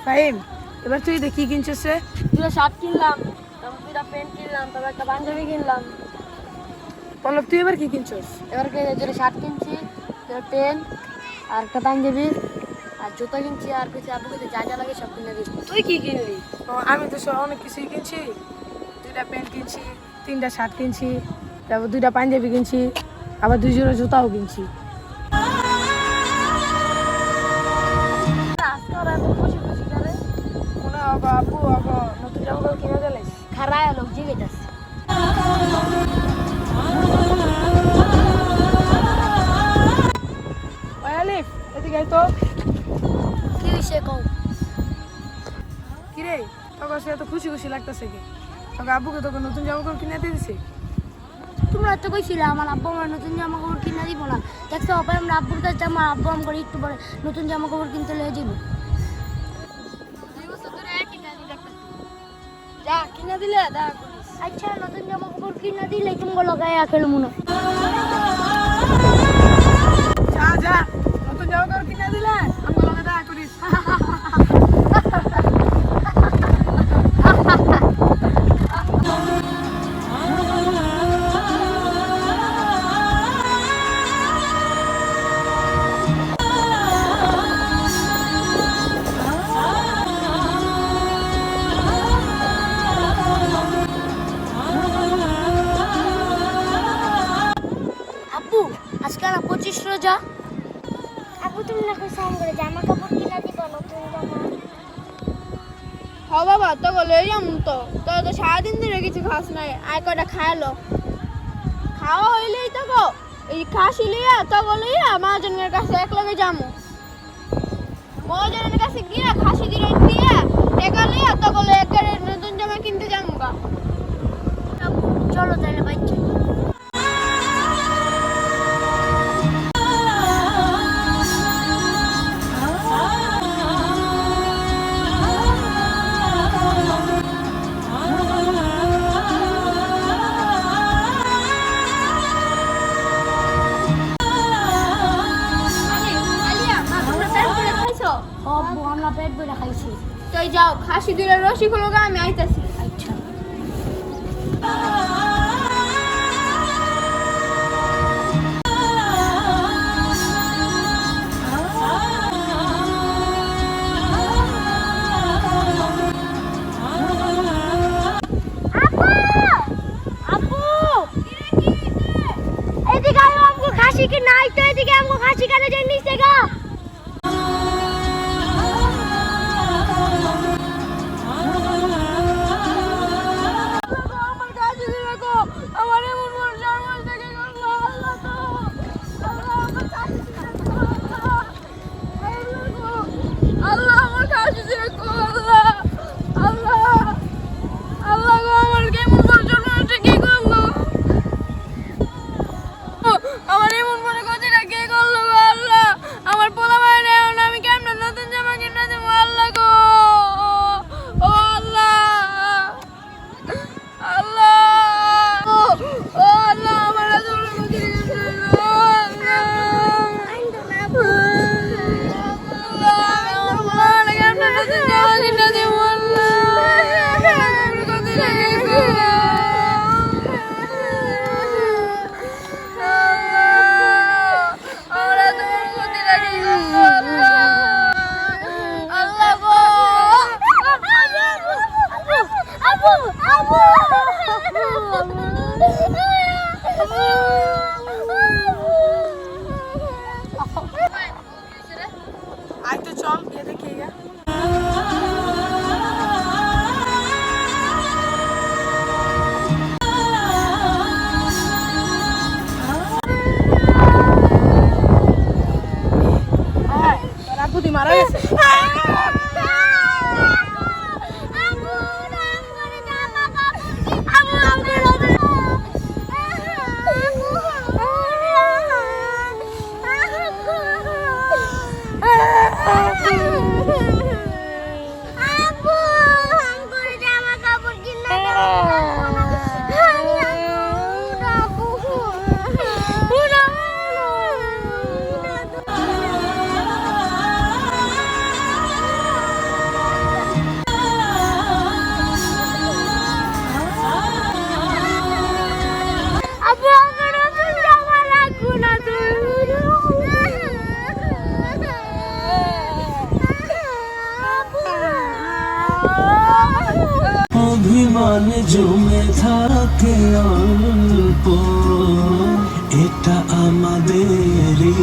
ফাহিম, এবার তুই দেখি কিনছিস রে? দুটো শার্ট কিনলাম, তারপর দুটো প্যান্ট কিনলাম, তারপর একটা পাঞ্জাবি কিনলাম। পল্লব, তুই এবার কি কিনছিস? এবার দুটো শার্ট কিনছি, দুটো প্যান্ট আর একটা পাঞ্জাবি আর জুতো কিনছি, আর কিছু আব্বুকে যা যা লাগে সব কিনে দিই। তুই কি কিনলি? আমি তো অনেক কিছুই কিনছি। 2টা প্যান্ট কিনছি, 3টা শার্ট কিনছি, তারপর 2টা পাঞ্জাবি কিনছি, আবার 2 জোড়া জুতাও কিনছি। আজকে ওরা এত খুশি খুশি করে মনে হয় আব্বু নতুন জামা কাপড় কিনে দিলে। খারায় লোক জিগেছে। ওই আলিফ, এদিকে আয় তো। কি হয়েছে কও? কিরে, তোর কাছে এত খুশি খুশি লাগতেছে কি? তোকে আব্বুকে তোকে নতুন জামা কাপড় কিনে দিয়েছে? তোমরা তো কইছিলে আমার আব্বু আমার নতুন জামা কাপড় কিনে দিব না। দেখছো অপায় আমরা আব্বুর কাছে আমার আব্বু আমার একটু পরে নতুন জামা কাপড় কিনতে লেগে যাবো। যা কিনে দিলে দেখা করিস। আচ্ছা, নতুন জামা কাপড় কিনে দিলে তুমি লাগাই খেলো মনে যা যা, নতুন জামা কাপড় কিনে দিলে আমার লগে দেখা করিস। আব্বু, আজকে না 25 রোজা। আব্বু তুমি না কইছো আমাকে জামা কাপড় কিনে দিবা নতুন জামা? হ বাবা, তো লই যাম তো। তোর তো সারাদিন ধরে কিছু খাস নাই, আয় কয়টা খায়ালো। খাওয়া হইলেই তো গো এই খাসি লিয়া তো লইয়া মহাজনের কাছে এক লগে যামু। মহাজনের কাছে গিয়া খাসি দিলে দিয়া টাকা লিয়া তো একটা নতুন জামা কিনতে যামু গা। চলো তাহলে বাচ্চা। আব্বু আমরা পেট ভরে খাইছি। তুই যাও, খাসি দিলে রসি গুলো আমি আইতাছি। আচ্ছা। এদিকে আয়, আমগো খাসি কি নাই তো? এদিকে আমগো খাসি কানে যাই নিচে গা। আমার খাসি দিলে অভিমান জমে থাকে অল্প, এটা আমাদেরই